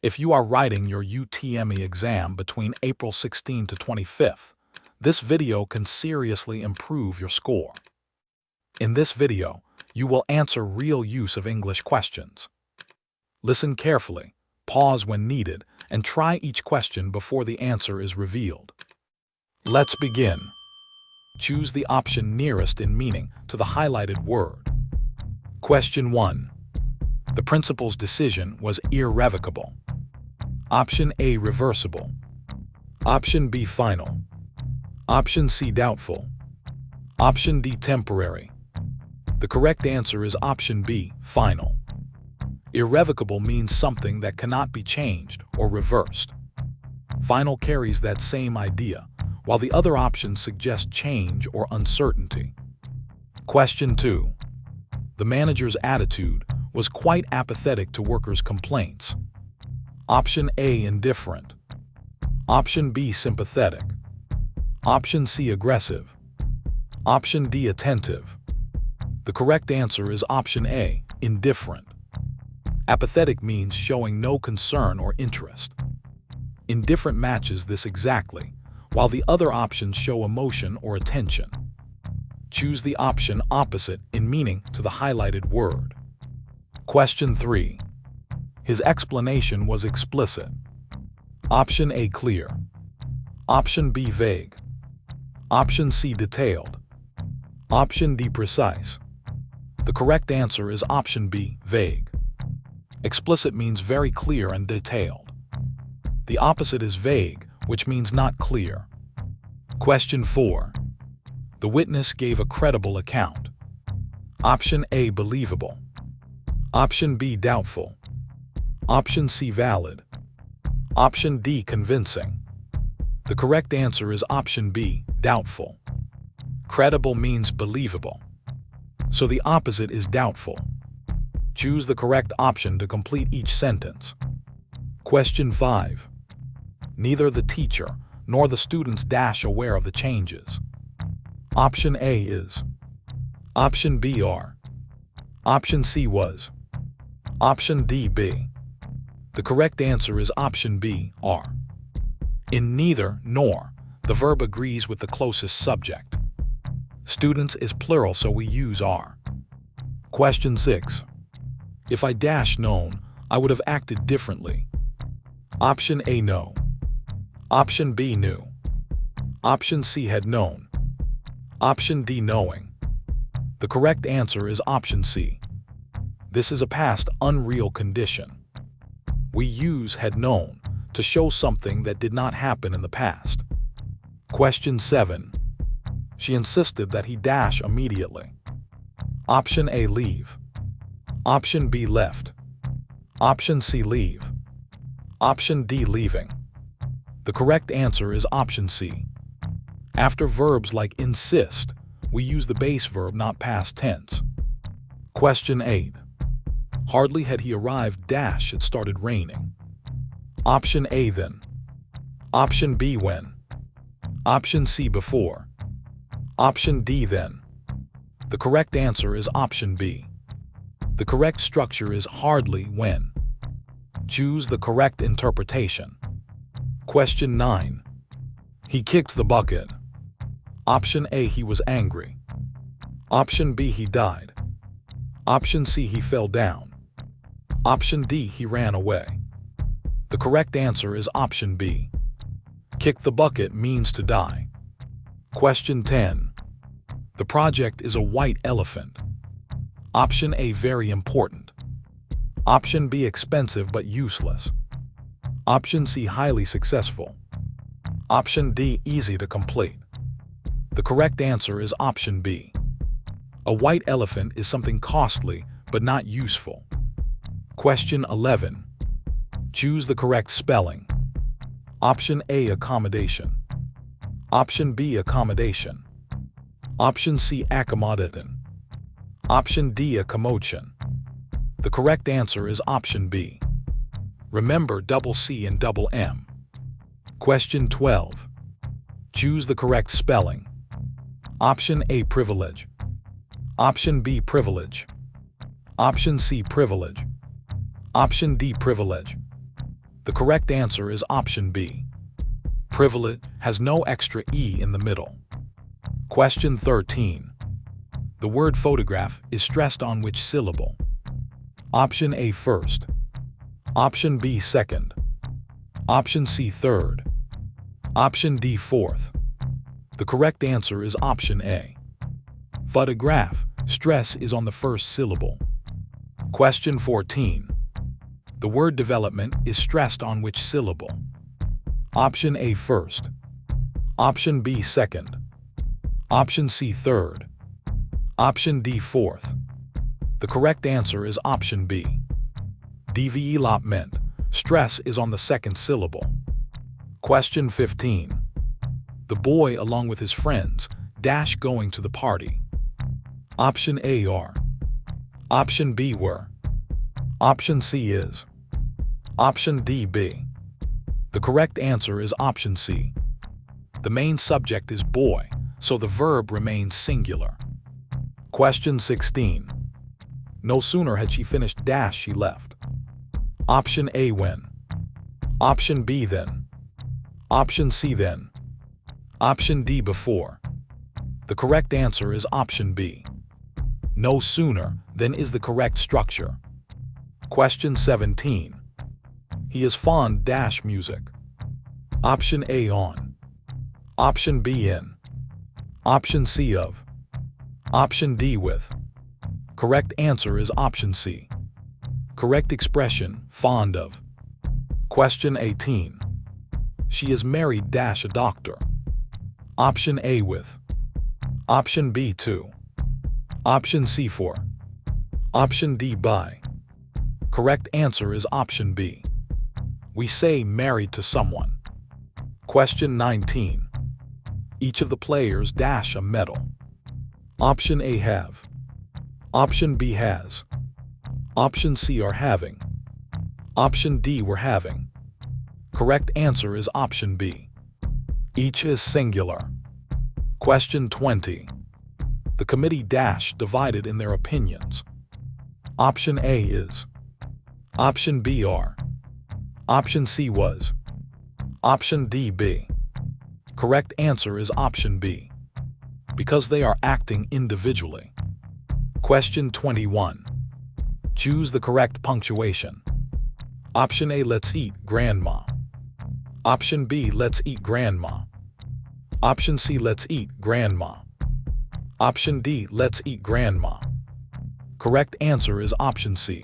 If you are writing your UTME exam between April 16 to 25th, this video can seriously improve your score. In this video, you will answer real use of English questions. Listen carefully, pause when needed, and try each question before the answer is revealed. Let's begin. Choose the option nearest in meaning to the highlighted word. Question 1. The principal's decision was irrevocable. Option A, reversible. Option B, final. Option C, doubtful. Option D, temporary. The correct answer is option B, final. Irrevocable means something that cannot be changed or reversed. Final carries that same idea, while the other options suggest change or uncertainty. Question 2. The manager's attitude was quite apathetic to workers' complaints. Option A, indifferent. Option B, sympathetic. Option C, aggressive. Option D, attentive. The correct answer is option A, indifferent. Apathetic means showing no concern or interest. Indifferent matches this exactly, while the other options show emotion or attention. Choose the option opposite in meaning to the highlighted word. Question 3. His explanation was explicit. Option A, clear. Option B, vague. Option C, detailed. Option D, precise. The correct answer is option B, vague. Explicit means very clear and detailed. The opposite is vague, which means not clear. Question 4. The witness gave a credible account. Option A, believable. Option B, doubtful. Option C, valid. Option D, convincing. The correct answer is option B, doubtful. Credible means believable, so the opposite is doubtful. Choose the correct option to complete each sentence. Question 5. Neither the teacher nor the students aware of the changes. Option A is. Option B are. Option C was. Option D, be. The correct answer is option B, are. In neither nor, the verb agrees with the closest subject. Students is plural, so we use are. Question 6. If I known, I would have acted differently. Option A, no. Option B, knew. Option C, had known. Option D, knowing. The correct answer is option C. This is a past unreal condition. We use had known to show something that did not happen in the past. Question 7. She insisted that he immediately. Option A, leave. Option B, left. Option C, leave. Option D, leaving. The correct answer is option C. After verbs like insist, we use the base verb, not past tense. Question 8. Hardly had he arrived it started raining. Option A, then. Option B, when. Option C, before. Option D, then. The correct answer is option B. The correct structure is hardly when. Choose the correct interpretation. Question 9. He kicked the bucket. Option A, he was angry. Option B, he died. Option C, he fell down. Option D, he ran away. The correct answer is option B. Kick the bucket means to die. Question 10. The project is a white elephant. Option A, very important. Option B, expensive but useless. Option C, highly successful. Option D, easy to complete. The correct answer is option B. A white elephant is something costly but not useful. Question 11. Choose the correct spelling. Option A, accommodation. Option B, accommodation. Option C, accommodation. Option D, accommodation. The correct answer is option B. Remember double C and double M. Question 12. Choose the correct spelling. Option A, privilege. Option B, privilege. Option C, privilege. Option D, privilege. The correct answer is option B. Privilege has no extra E in the middle. Question 13. The word photograph is stressed on which syllable? Option A first. Option B second. Option C third. Option D fourth. The correct answer is option A. Photograph, stress is on the first syllable. Question 14. The word development is stressed on which syllable? Option A first. Option B second. Option C third. Option D fourth. The correct answer is option B. Development, stress is on the second syllable. Question 15. The boy along with his friends dash going to the party. Option A are. Option B were. Option C is. Option D be. The correct answer is option C. The main subject is boy, so the verb remains singular. Question 16. No sooner had she finished dash she left. Option A when. Option B then. Option C then. Option D before. The correct answer is option B. No sooner than is the correct structure. Question 17. He is fond dash music. Option A on. Option B in. Option C of. Option D with. Correct answer is option C. Correct expression, fond of. Question 18. She is married dash a doctor. Option A with. Option B to. Option C for. Option D by. Correct answer is option B. We say married to someone. Question 19. Each of the players dash a medal. Option A have. Option B has. Option C are having. Option D were having. Correct answer is option B. Each is singular. Question 20. The committee dash divided in their opinions. Option A is. Option B are. Option C was. Option D be. Correct answer is option B. Because they are acting individually. Question 21. Choose the correct punctuation. Option A let's eat grandma. Option B let's eat grandma. Option C let's eat grandma. Option D let's eat grandma. Correct answer is option C.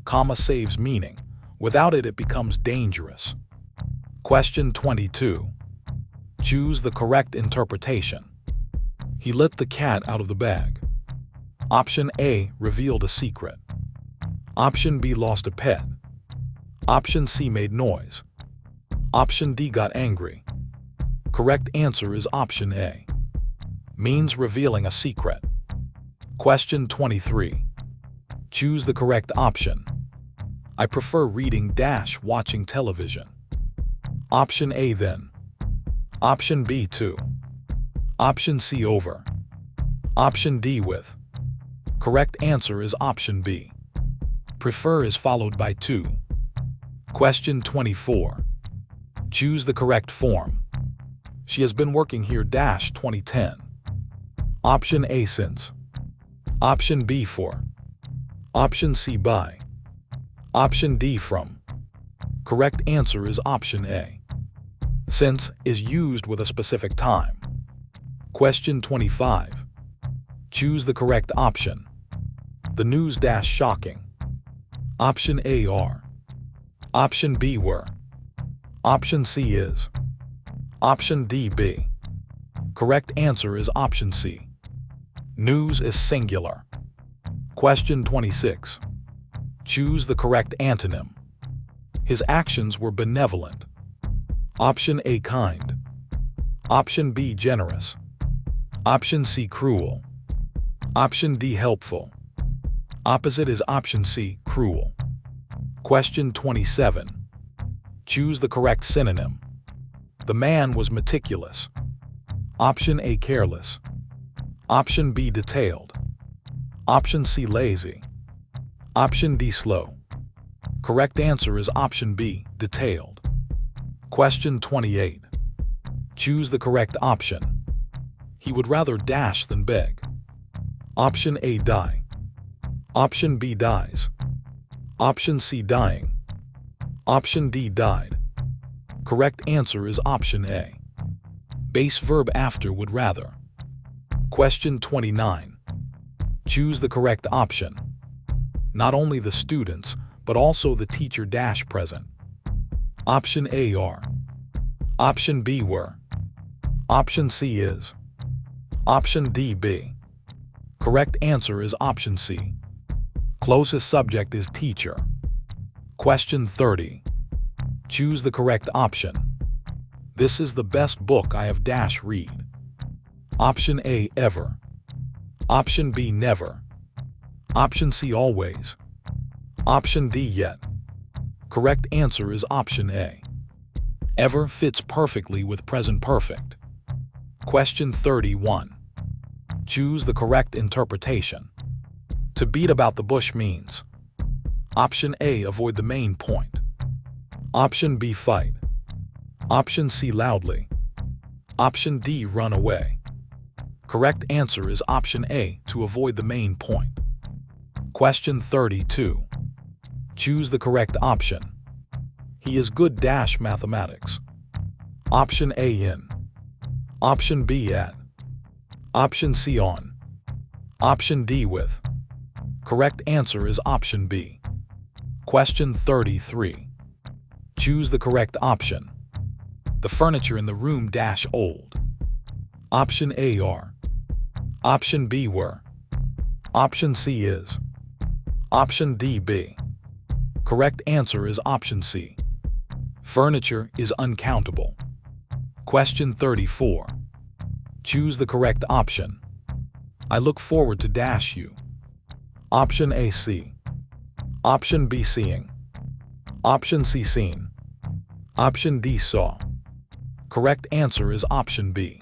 Comma saves meaning. Without it, it becomes dangerous. Question 22. Choose the correct interpretation. He let the cat out of the bag. Option A revealed a secret. Option B lost a pet. Option C made noise. Option D got angry. Correct answer is option A. Means revealing a secret. Question 23. Choose the correct option. I prefer reading dash watching television. Option A then. Option B to. Option C over. Option D with. Correct answer is option B. Prefer is followed by to. Question 24. Choose the correct form. She has been working here dash 2010. Option A since. Option B for. Option C by. Option D from. Correct answer is option A. Since is used with a specific time. Question 25. Choose the correct option. The news dash shocking. Option A are. Option B were. Option C is. Option D be. Correct answer is option C. News is singular. Question 26. Choose the correct antonym. His actions were benevolent. Option A kind. Option B generous. Option C cruel. Option D helpful. Opposite is option C cruel. Question 27. Choose the correct synonym. The man was meticulous. Option A careless. Option B detailed. Option C lazy. Option D slow. Correct answer is option B, detailed. Question 28. Choose the correct option. He would rather dash than beg. Option A, die. Option B, dies. Option C, dying. Option D, died. Correct answer is option A. Base verb after would rather. Question 29. Choose the correct option. Not only the students, but also the teacher dash present. Option A, are. Option B, were. Option C, is. Option D, be. Correct answer is option C. Closest subject is teacher. Question 30. Choose the correct option. This is the best book I have dash read. Option A, ever. Option B, never. Option C, always. Option D, yet. Correct answer is option A. Ever fits perfectly with present perfect. Question 31. Choose the correct interpretation. To beat about the bush means: Option A, avoid the main point. Option B, fight. Option C, loudly. Option D, run away. Correct answer is option A, to avoid the main point. Question 32. Choose the correct option. He is good dash mathematics. Option A, in. Option B, at. Option C, on. Option D, with. Correct answer is option B. Question 33. Choose the correct option. The furniture in the room dash old. Option A, are. Option B, were. Option C, is. Option D, be. Correct answer is option C. Furniture is uncountable. Question 34. Choose the correct option. I look forward to dash you. Option A, see. Option B, seeing. Option C, seen. Option D, saw. Correct answer is option B.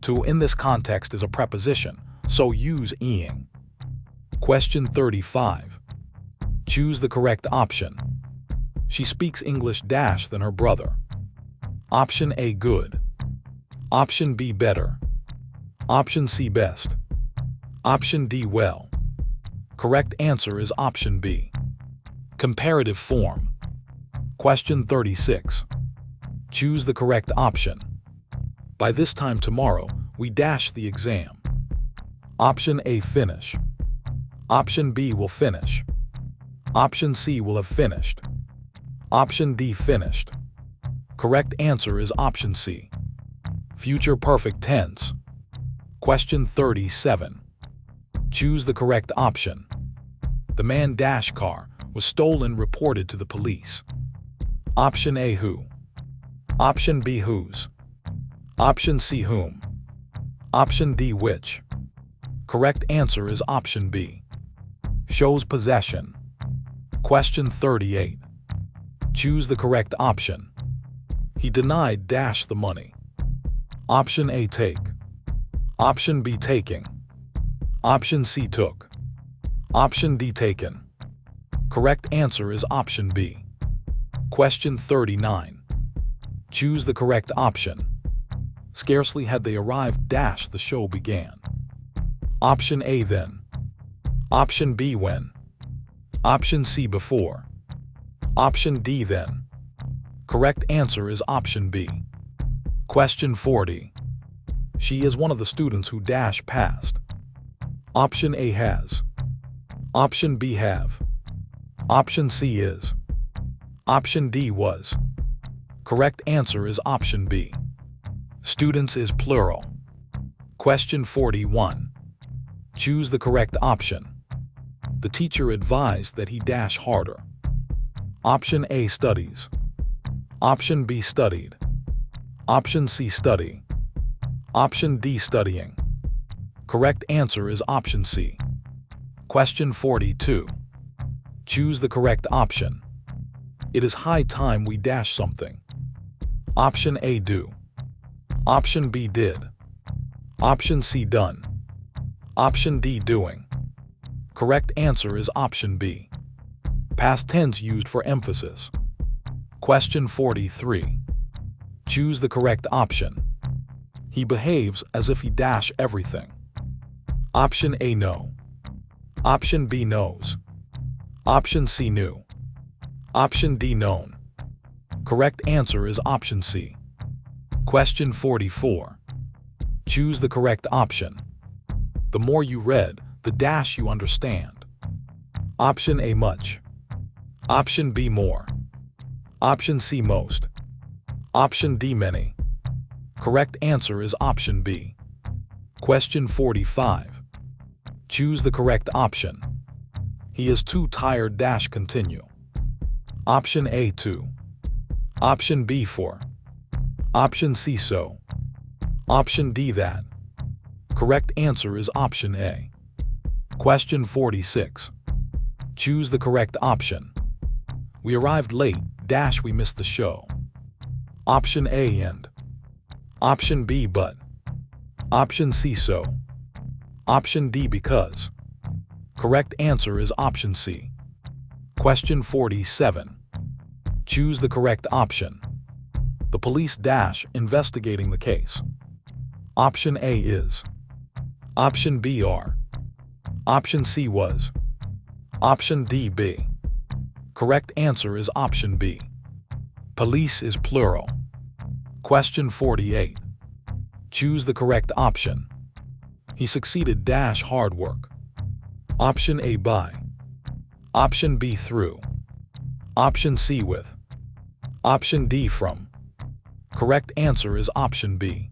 To in this context is a preposition, so use ing. Question 35. Choose the correct option. She speaks English dash than her brother. Option A, good. Option B, better. Option C, best. Option D, well. Correct answer is option B. Comparative form. Question 36. Choose the correct option. By this time tomorrow, we dash the exam. Option A, finish. Option B, will finish. Option C, will have finished. Option D, finished. Correct answer is option C. Future perfect tense. Question 37. Choose the correct option. The man dash car was stolen, reported to the police. Option A, who. Option B, whose. Option C, whom. Option D, which. Correct answer is option B. Shows possession. Question 38. Choose the correct option. He denied dash the money. Option A, take. Option B, taking. Option C, took. Option D, taken. Correct answer is option B. Question 39. Choose the correct option. Scarcely had they arrived dash the show began. Option A, then. Option B, when. Option C, before. Option D, then. Correct answer is option B. Question 40. She is one of the students who dash passed. Option A, has. Option B, have. Option C, is. Option D, was. Correct answer is option B. Students is plural. Question 41. Choose the correct option. The teacher advised that he dash harder. Option A, studies. Option B, studied. Option C, study. Option D, studying. Correct answer is option C. Question 42. Choose the correct option. It is high time we dash something. Option A, do. Option B, did. Option C, done. Option D, doing. Correct answer is option B. past tense used for emphasis. Question 43. Choose the correct option. He behaves as if he dash everything. Option A, no. Option B, knows. Option C, knew. Option D, known. Correct answer is option C. Question 44. Choose the correct option. The more you read, the dash you understand. Option A, much. Option B, more. Option C, most. Option D, many. Correct answer is option B. Question 45. Choose the correct option. He is too tired dash continue. Option A, to. Option B, for. Option C, so. Option D, that. Correct answer is option A. Question 46. Choose the correct option. We arrived late dash we missed the show. Option A, and. Option B, but. Option C, so. Option D, because. Correct answer is option C. Question 47. Choose the correct option. The police dash investigating the case. Option A, is. Option B, are. Option C, was. Option D, be. Correct answer is option B. Police is plural. Question 48. Choose the correct option. He succeeded dash hard work. Option A, by. Option B, through. Option C, with. Option D, from. Correct answer is option B.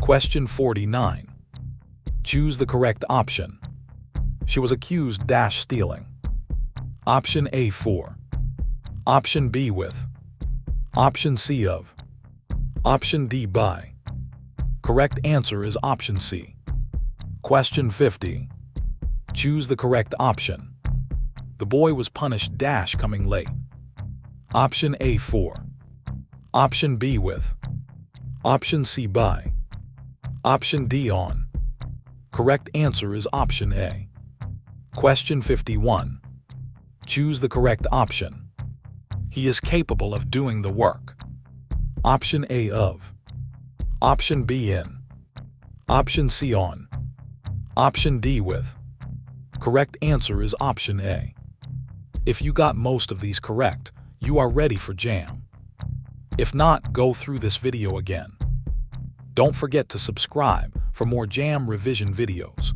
Question 49. Choose the correct option. She was accused dash stealing. Option A, for. Option B, with. Option C, of. Option D, by. Correct answer is option C. Question 50. Choose the correct option. The boy was punished dash coming late. Option A, for. Option B, with. Option C, by. Option D, on. Correct answer is option A. Question 51. Choose the correct option. He is capable of doing the work. Option A, of. Option B, in. Option C, on. Option D, with. Correct answer is option A. If you got most of these correct, you are ready for JAMB. If not, go through this video again. Don't forget to subscribe for more JAMB revision videos.